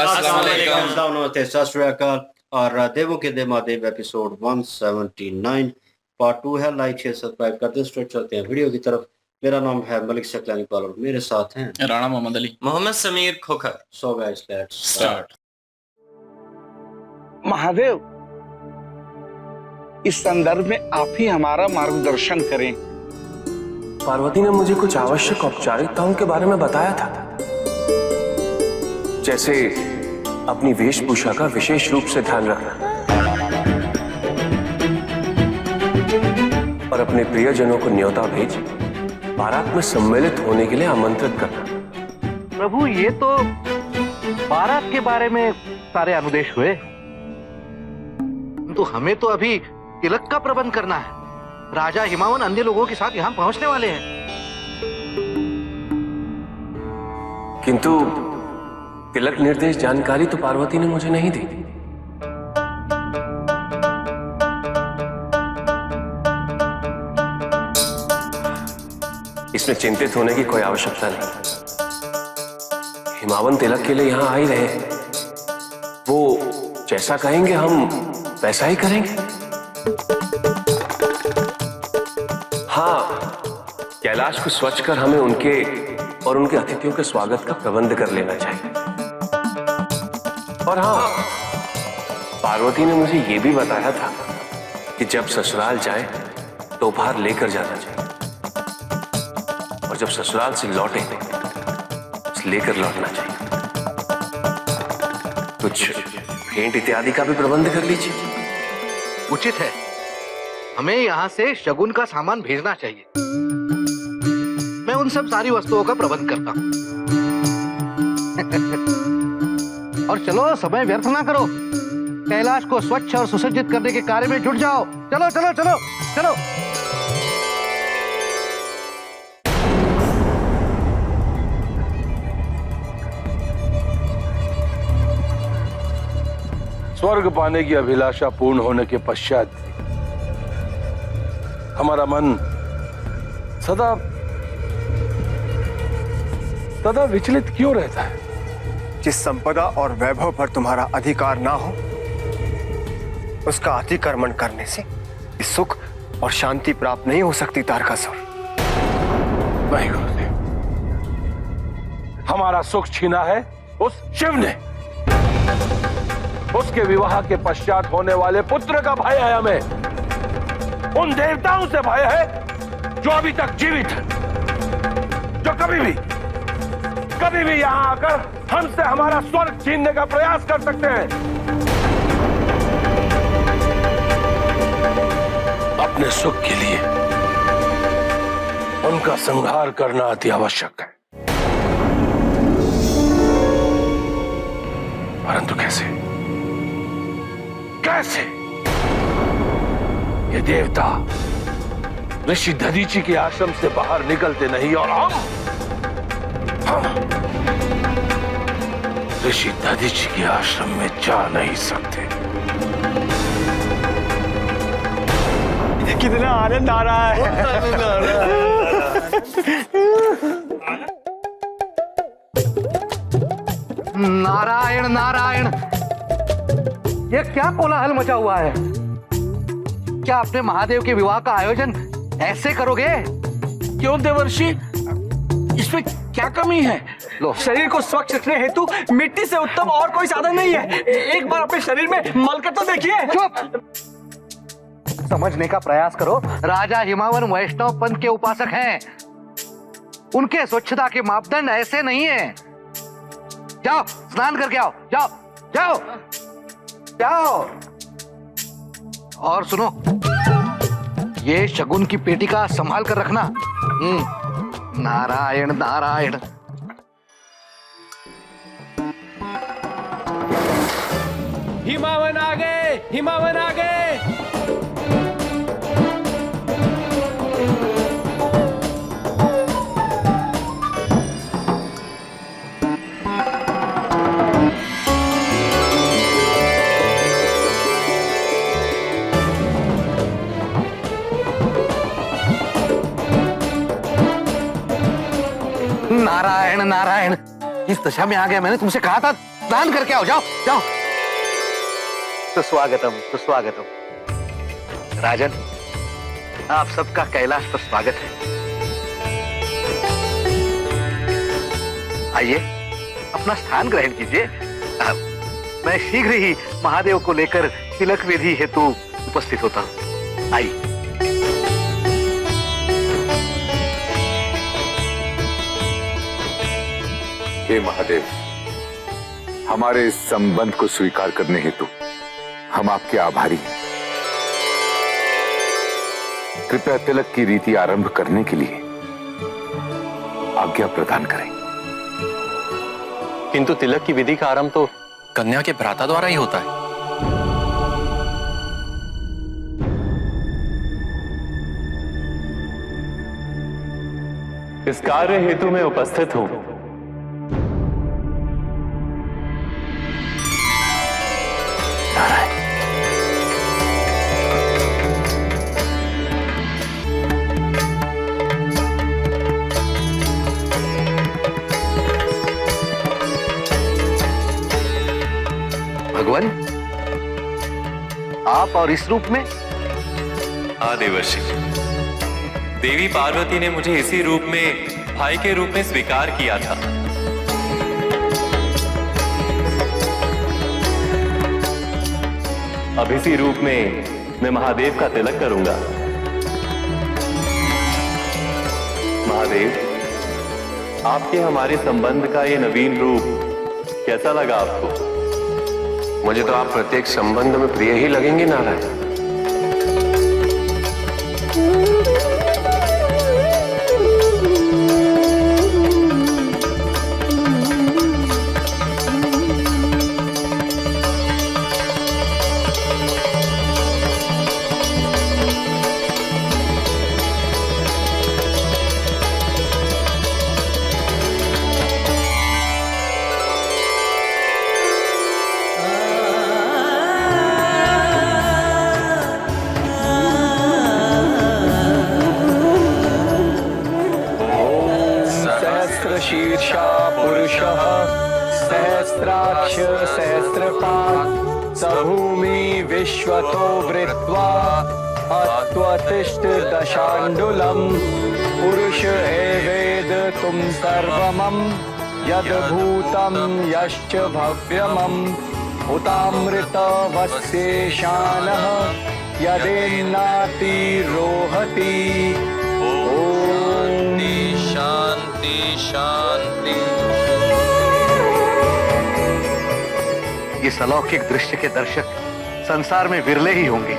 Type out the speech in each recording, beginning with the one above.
अस्सलाम वालेकुम। नमस्ते, सत श्री अकाल। और देवों के दे महादेव एपिसोड 179 पार्ट 2 है। लाइक शेयर सब्सक्राइब करते स्ट्रेट चलते हैं वीडियो की तरफ। मेरा नाम है मलिक सकलानी पाल, मेरे साथ हैं Rana Mohammad Ali, Mohammad Sameer Khokhar. So guys let's start. Mahadev, इस संदर्भ में आप ही हमारा मार्गदर्शन करें। पार्वती ने मुझे कुछ आवश्यक औपचारिकताओं के बारे में बताया था, जैसे अपनी वेशभूषा का विशेष रूप से ध्यान रखना और अपने प्रियजनों को न्योता भेज बारात में सम्मिलित होने के लिए आमंत्रित करना। प्रभु, ये तो बारात के बारे में सारे अनुदेश हुए, तो हमें तो अभी तिलक का प्रबंध करना है। राजा हिमावन अन्य लोगों के साथ यहाँ पहुंचने वाले हैं। किंतु तिलक निर्देश जानकारी तो पार्वती ने मुझे नहीं दी। इसमें चिंतित होने की कोई आवश्यकता नहीं। हिमावन तिलक के लिए यहां आ ही रहे हैं, वो जैसा कहेंगे हम वैसा ही करेंगे। हाँ, कैलाश को स्वच्छ कर हमें उनके और उनके अतिथियों के स्वागत का प्रबंध कर लेना चाहिए। और हाँ, पार्वती ने मुझे यह भी बताया था कि जब ससुराल जाए तो उपहार लेकर जाना चाहिए, और जब ससुराल से लौटे तो लेकर लौटना चाहिए। कुछ भेंट इत्यादि का भी प्रबंध कर लीजिए। उचित है, हमें यहाँ से शगुन का सामान भेजना चाहिए। मैं उन सब सारी वस्तुओं का प्रबंध करता हूँ। और चलो, समय व्यर्थ ना करो, कैलाश को स्वच्छ और सुसज्जित करने के कार्य में जुट जाओ। चलो चलो चलो चलो। स्वर्ग पाने की अभिलाषा पूर्ण होने के पश्चात हमारा मन सदा विचलित क्यों रहता है? जिस संपदा और वैभव पर तुम्हारा अधिकार ना हो, उसका अतिक्रमण करने से सुख और शांति प्राप्त नहीं हो सकती। तारकासुर, नहीं गुरुदेव, हमारा सुख छीना है उस शिव ने। उसके विवाह के पश्चात होने वाले पुत्र का भय है हमें। उन देवताओं से भय है जो अभी तक जीवित है, जो कभी भी यहां आकर हमसे हमारा स्वर्ग छीनने का प्रयास कर सकते हैं। अपने सुख के लिए उनका संहार करना अति आवश्यक है, परंतु कैसे? ये देवता ऋषि दधीची के आश्रम से बाहर निकलते नहीं, और हम ऋषि दधीची के आश्रम में जा नहीं सकते। कितना आनंद आ रहा है। नारायण नारायण, ये क्या कोलाहल मचा हुआ है? क्या अपने महादेव के विवाह का आयोजन ऐसे करोगे? क्यों देवर्षि, इसमें क्या कमी है? लो, शरीर को स्वच्छ रखने हेतु मिट्टी से उत्तम और कोई साधन नहीं है। एक बार अपने शरीर में मल कर तो देखिए। चुप! समझने का प्रयास करो। राजा हिमावन वैष्णव पंथ के उपासक हैं। उनके स्वच्छता के मापदंड ऐसे नहीं है। जाओ, स्नान करके आओ। जाओ जाओ जाओ। और सुनो, ये शगुन की पेटी का संभाल कर रखना। नारायण नारायण। हिमावन आ गए, हिमावन आ गए। नारायण नारायण, इस दशा में आ गया। मैंने तुमसे कहा था स्नान करके आओ, जाओ जाओ। सुस्वागतम सुस्वागतम। राजन, आप सबका कैलाश पर स्वागत है। आइए अपना स्थान ग्रहण कीजिए। मैं शीघ्र ही महादेव को लेकर तिलक विधि हेतु उपस्थित होता हूं। आइए। हे महादेव, हमारे इस संबंध को स्वीकार करने हेतु हम आपके आभारी हैं। कृपया तिलक की रीति आरंभ करने के लिए आज्ञा प्रदान करें। किंतु तिलक की विधि का आरंभ तो कन्या के भ्राता द्वारा ही होता है। इस कार्य हेतु मैं उपस्थित हूं। भगवान, आप और इस रूप में? हाँ देवर्षि, देवी पार्वती ने मुझे इसी रूप में भाई के रूप में स्वीकार किया था। अब इसी रूप में मैं महादेव का तिलक करूंगा। महादेव, आपके हमारे संबंध का ये नवीन रूप कैसा लगा आपको? मुझे तो आप प्रत्येक संबंध में प्रिय ही लगेंगे नारायण। शीर्षा पुरुषः सहस्राक्ष सहस्रपात् सभूमि विश्वतो वृत्वा अत्वतिष्ठ दशाण्डुलम् पुरुष एवेदतुं सर्वमं यद्भूतं यश्च भव्यमं उतामृत वस्येशानः यदेन्नाति रोहति। शांति शांति। इस अलौकिक दृश्य के दर्शक संसार में विरले ही होंगे।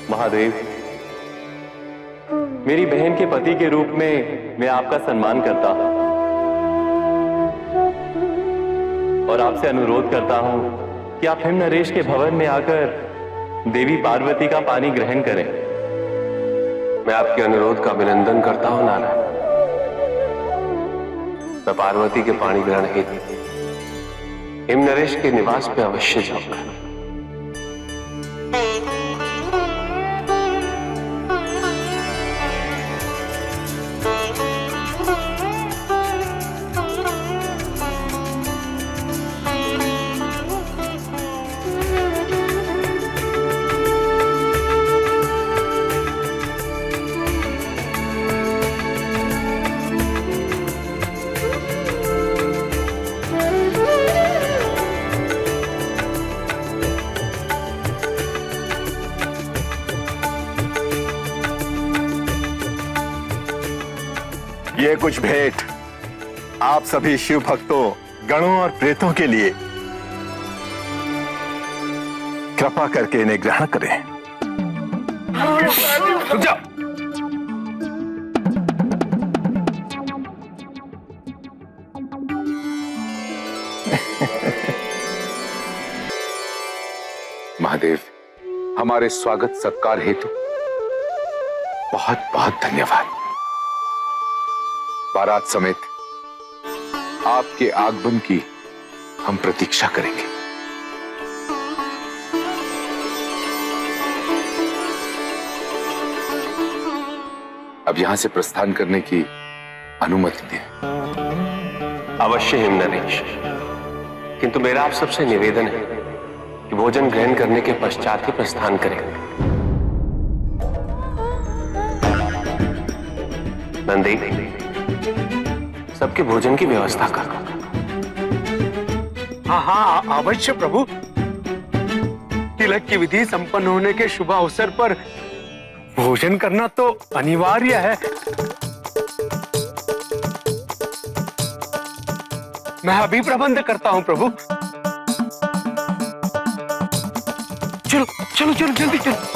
महादेव, मेरी बहन के पति के रूप में मैं आपका सम्मान करता हूं और आपसे अनुरोध करता हूं कि आप हिम नरेश के भवन में आकर देवी पार्वती का पानी ग्रहण करें। मैं आपके अनुरोध का अभिनंदन करता हूं नारायण। मैं पार्वती के पाणी ग्रहण हेतु हिम नरेश के निवास पे अवश्य जाऊंगा। ये कुछ भेंट आप सभी शिव भक्तों, गणों और प्रेतों के लिए। कृपा करके इन्हें ग्रहण करें। जाओ। महादेव, हमारे स्वागत सत्कार हेतु बहुत बहुत धन्यवाद। बारात समेत आपके आगमन की हम प्रतीक्षा करेंगे। अब यहां से प्रस्थान करने की अनुमति दें। अवश्य हिमनरेश, किंतु मेरा आप सबसे निवेदन है कि भोजन ग्रहण करने के पश्चात ही प्रस्थान करें। नंदी, सबके भोजन की व्यवस्था करो। हाँ हाँ अवश्य प्रभु। तिलक की विधि संपन्न होने के शुभ अवसर पर भोजन करना तो अनिवार्य है। मैं अभी प्रबंध करता हूं प्रभु। चलो चलो चलो जल्दी चलो।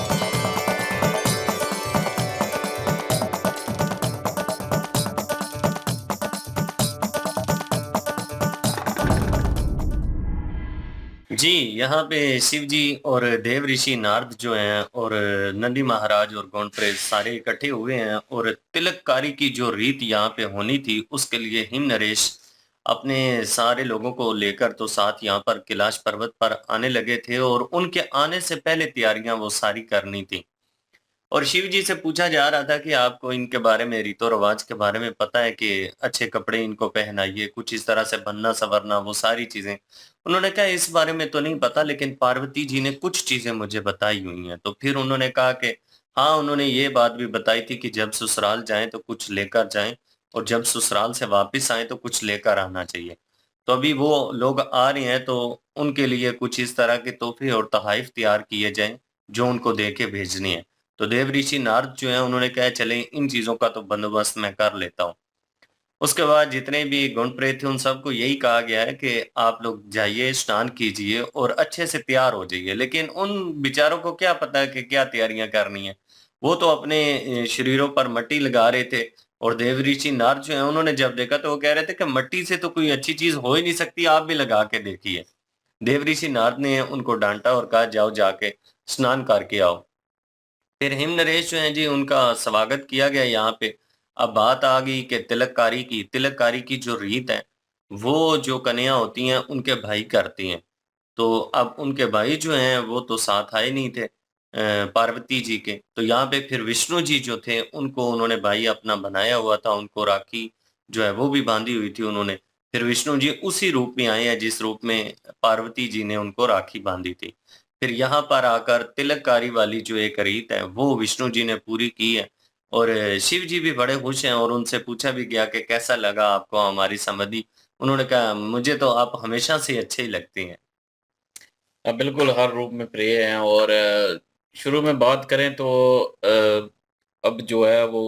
जी, यहाँ पे शिव जी और देव ऋषि नारद जो हैं और नंदी महाराज और गौंडप्रेत सारे इकट्ठे हुए हैं और तिलककारी की जो रीत यहाँ पे होनी थी उसके लिए हिम नरेश अपने सारे लोगों को लेकर तो साथ यहाँ पर कैलाश पर्वत पर आने लगे थे और उनके आने से पहले तैयारियां वो सारी करनी थी। और शिव जी से पूछा जा रहा था कि आपको इनके बारे में, रीतो रिवाज के बारे में पता है कि अच्छे कपड़े इनको पहनाइए, कुछ इस तरह से बनना संवरना, वो सारी चीजें। उन्होंने कहा इस बारे में तो नहीं पता, लेकिन पार्वती जी ने कुछ चीजें मुझे बताई हुई हैं। तो फिर उन्होंने कहा कि हाँ, उन्होंने ये बात भी बताई थी कि जब ससुराल जाएं तो कुछ लेकर जाएं और जब ससुराल से वापस आए तो कुछ लेकर आना चाहिए। तो अभी वो लोग आ रहे हैं तो उनके लिए कुछ इस तरह के तोहफे और तोहफे तैयार किए जाएं जो उनको दे के भेजनी है। तो देव ऋषि नारद जो है उन्होंने कहा चले इन चीजों का तो बंदोबस्त मैं कर लेता हूँ। उसके बाद जितने भी गौंड प्रेत थे उन सबको यही कहा गया है कि आप लोग जाइए, स्नान कीजिए और अच्छे से तैयार हो जाइए। लेकिन उन बेचारों को क्या पता है कि क्या तैयारियां करनी है। वो तो अपने शरीरों पर मट्टी लगा रहे थे और देव ऋषि नारद जो है उन्होंने जब देखा तो वो कह रहे थे कि मट्टी से तो कोई अच्छी चीज हो ही नहीं सकती, आप भी लगा के देखिए। देव ऋषि नारद ने उनको डांटा और कहा जाओ जाके स्नान करके आओ। फिर हिम नरेश जो है जी उनका स्वागत किया गया यहाँ पे। अब बात आ गई कि तिलककारी की जो रीत है वो जो कन्या होती हैं उनके भाई करती हैं। तो अब उनके भाई जो हैं वो तो साथ आए नहीं थे पार्वती जी के। तो यहाँ पे फिर विष्णु जी जो थे उनको उन्होंने भाई अपना बनाया हुआ था, उनको राखी जो है वो भी बांधी हुई थी उन्होंने। फिर विष्णु जी उसी रूप में आए हैं जिस रूप में पार्वती जी ने उनको राखी बांधी थी। फिर यहाँ पर आकर तिलककारी वाली जो एक रीत है वो विष्णु जी ने पूरी की है और शिव जी भी बड़े खुश हैं और उनसे पूछा भी गया कि कैसा लगा आपको हमारी समाधि। उन्होंने कहा मुझे तो आप हमेशा से अच्छे ही लगते हैं। बिल्कुल हर रूप में प्रिय हैं। और शुरू में बात करें तो अब जो है वो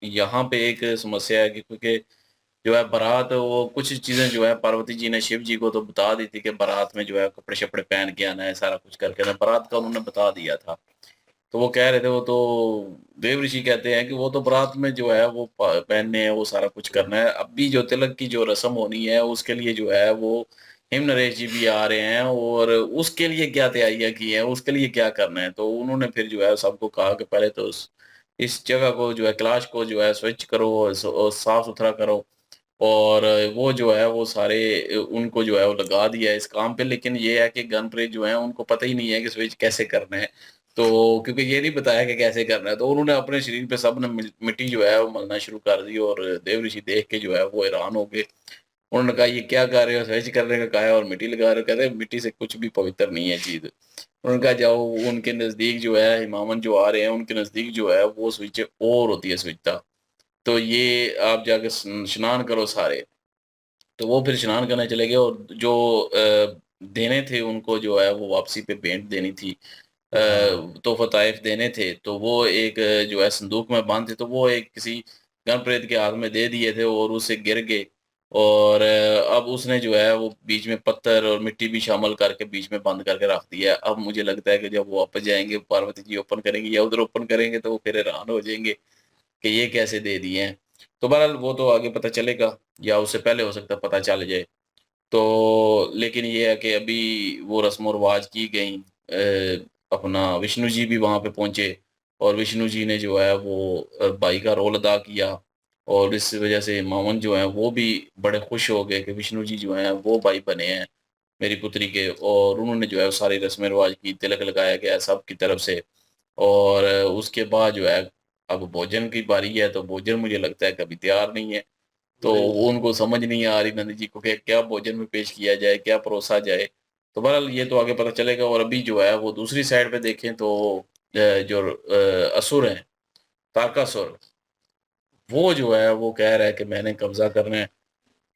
यहाँ पे एक समस्या है कि क्योंकि जो है बारात वो कुछ चीज़ें जो है पार्वती जी ने शिव जी को तो बता दी थी कि बारात में जो है कपड़े शपड़े पहन के आना है, सारा कुछ करके आना है। बारात का उन्होंने बता दिया था। तो वो कह रहे थे, वो तो देव ऋषि कहते हैं कि वो तो बारात में जो है वो पहनने हैं, वो सारा कुछ करना है। अभी जो तिलक की जो रस्म होनी है उसके लिए जो है वो हिम नरेश जी भी आ रहे हैं और उसके लिए क्या तैयारियां की हैं, उसके लिए क्या करना है। तो उन्होंने फिर जो है सबको कहा कि पहले तो इस जगह को जो है कैलाश को जो है स्वच्छ करो और साफ सुथरा करो। और वो जो है वो सारे उनको जो है वो लगा दिया है इस काम पे। लेकिन ये है कि गणप्रेत जो है उनको पता ही नहीं है कि स्विच कैसे करना है। तो क्योंकि ये नहीं बताया कि कैसे करना है तो उन्होंने अपने शरीर पे सब ने मिट्टी जो है वो मलना शुरू कर दी। और देव ऋषि देख के जो है वो हैरान हो गए। उन्होंने कहा ये क्या कर रहे हो, स्विच करने का कहा है और मिट्टी लगा रहे हो। कहते हैं मिट्टी से कुछ भी पवित्र नहीं है चीज। उन्होंने कहा जाओ उनके नजदीक जो है हिमावन जो आ रहे हैं उनके नजदीक जो है वो स्विच और होती है स्विचता। तो ये आप जाके स्नान करो सारे। तो वो फिर स्नान करने चले गए और जो देने थे उनको जो है वो वापसी पे भेंट देनी थी, तोहफा ताइफ देने थे। तो वो एक जो है संदूक में बंद थे तो वो एक किसी गणप्रेत के हाथ में दे दिए थे और उससे गिर गए। और अब उसने जो है वो बीच में पत्थर और मिट्टी भी शामिल करके बीच में बंद करके रख दिया है। अब मुझे लगता है कि जब वो वापस जाएंगे पार्वती जी ओपन करेंगे या उधर ओपन करेंगे तो वो फिर हैरान हो जाएंगे कि ये कैसे दे दिए हैं। तो बहरहाल वो तो आगे पता चलेगा या उससे पहले हो सकता है पता चल जाए। तो लेकिन ये है कि अभी वो रस्म व रिवाज की गई। अपना विष्णु जी भी वहां पे पहुंचे और विष्णु जी ने जो है वो भाई का रोल अदा किया, और इस वजह से मामन जो है वो भी बड़े खुश हो गए कि विष्णु जी जो हैं वो भाई बने हैं मेरी पुत्री के, और उन्होंने जो है वो सारी रस्म रिवाज की, तिलक लगाया गया सब की तरफ से। और उसके बाद जो है अब भोजन की बारी है, तो भोजन मुझे लगता है कभी तैयार नहीं है, तो वो उनको समझ नहीं आ रही नंद जी को कि क्या भोजन में पेश किया जाए, क्या परोसा जाए। तो बहरहाल ये तो आगे पता चलेगा। और अभी जो है वो दूसरी साइड पे देखें तो जो असुर हैं, तारकासुर, वो जो है वो कह रहा है कि मैंने कब्जा करना है,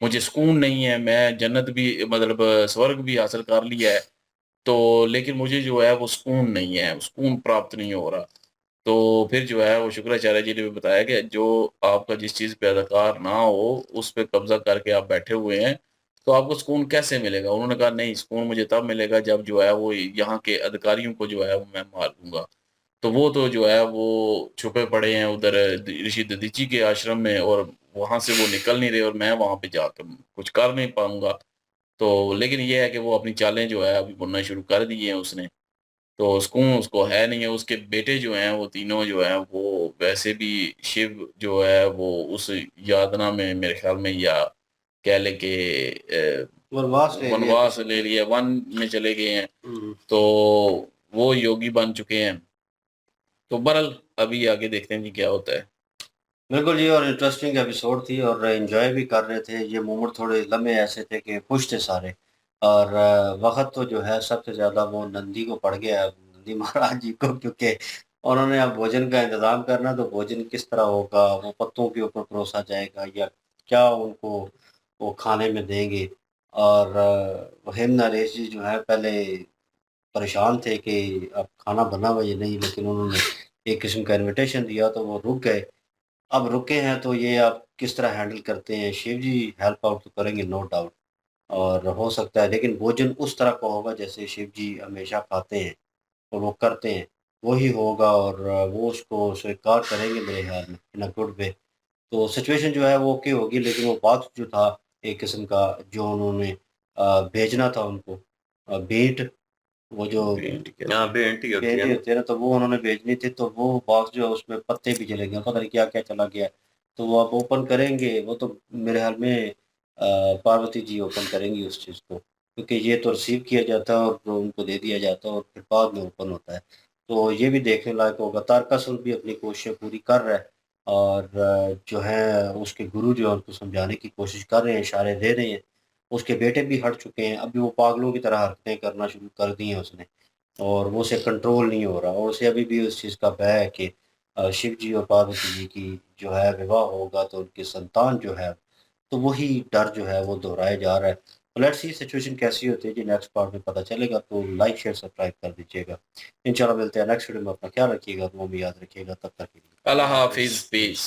मुझे सुकून नहीं है, मैं जन्नत भी मतलब स्वर्ग भी हासिल कर लिया है, तो लेकिन मुझे जो है वो सुकून नहीं है, सुकून प्राप्त नहीं हो रहा। तो फिर जो है वो शुक्राचार्य जी ने भी बताया कि जो आपका जिस चीज़ पे अधिकार ना हो, उस पे कब्ज़ा करके आप बैठे हुए हैं, तो आपको सुकून कैसे मिलेगा? उन्होंने कहा नहीं, सुकून मुझे तब मिलेगा जब जो है वो यहाँ के अधिकारियों को जो है वो मैं मार दूँगा। तो वो तो जो है वो छुपे पड़े हैं उधर ऋषि दधीची के आश्रम में, और वहाँ से वो निकल नहीं रहे, और मैं वहाँ पे जाकर कुछ कर नहीं पाऊँगा। तो लेकिन ये है कि वो अपनी चालें जो है अभी बुनना शुरू कर दी हैं उसने। तो सुकून उसको है नहीं है। उसके बेटे जो हैं वो तीनों जो हैं वो वैसे भी शिव जो है वो उस यातना में मेरे ख़्याल में, या कह लें कि वनवास ले लिया, वन में चले गए हैं। तो वो योगी बन चुके हैं। तो बहरहाल अभी आगे देखते हैं जी क्या होता है। बिल्कुल जी, और इंटरेस्टिंग एपिसोड थी और एंजॉय भी कर रहे थे। ये मोमेंट थोड़े लम्हे ऐसे थे कि खुश थे सारे। और वक़्त तो जो है सबसे ज़्यादा वो नंदी को पड़ गया, नंदी महाराज जी को, क्योंकि उन्होंने अब भोजन का इंतज़ाम करना, तो भोजन किस तरह होगा, वो पत्तों के ऊपर परोसा जाएगा या क्या उनको वो खाने में देंगे। और हिंद नरेश जी जो है पहले परेशान थे कि अब खाना बना हुआ या नहीं, लेकिन उन्होंने एक किस्म का इन्विटेशन दिया तो वो रुक गए। अब रुके हैं तो ये आप किस तरह हैंडल करते हैं? शिव जी हेल्प आउट तो करेंगे नो डाउट, और हो सकता है, लेकिन भोजन उस तरह का होगा जैसे शिव जी हमेशा खाते हैं और वो करते हैं, वही होगा और वो उसको स्वीकार करेंगे मेरे ख्याल में इन अ गुड वे। तो सिचुएशन जो है वो ओके होगी, लेकिन वो बात जो था एक किस्म का जो उन्होंने भेजना था उनको भेंट, वो जो हाँ, भेंट ही होती है भेंट ना। होती है ना, तो वो उन्होंने भेजनी थी, तो वो बॉक्स जो है उसमें पत्ते भी चले गए, पता नहीं क्या-क्या चला गया। तो वो आप ओपन करेंगे, वो तो मेरे ख्याल में पार्वती जी ओपन करेंगी उस चीज़ को, क्योंकि ये तो रिसीव किया जाता है और जो उनको दे दिया जाता है और फिर बाद में ओपन होता है। तो ये भी देखने लायक होगा। तारकासुर भी अपनी कोशिशें पूरी कर रहा है और जो है उसके गुरु जो है उनको समझाने की कोशिश कर रहे हैं, इशारे दे रहे हैं। उसके बेटे भी हट चुके हैं, अभी वो पागलों की तरह हरकतें करना शुरू कर दी हैं उसने, और वो उसे कंट्रोल नहीं हो रहा, और उसे अभी भी उस चीज़ का भय है कि शिव जी और पार्वती जी की जो है विवाह होगा तो उनकी संतान जो है, तो वही डर जो है वो दोहराया जा रहा है। तो लेट्स सी सिचुएशन कैसी होती है जी, नेक्स्ट पार्ट में पता चलेगा। तो लाइक शेयर सब्सक्राइब कर दीजिएगा। इंशाल्लाह मिलते हैं नेक्स्ट वीडियो में। अपना ख्याल रखिएगा, वो भी याद रखिएगा। तब तक के लिए अल्लाह हाफिज़, पीस।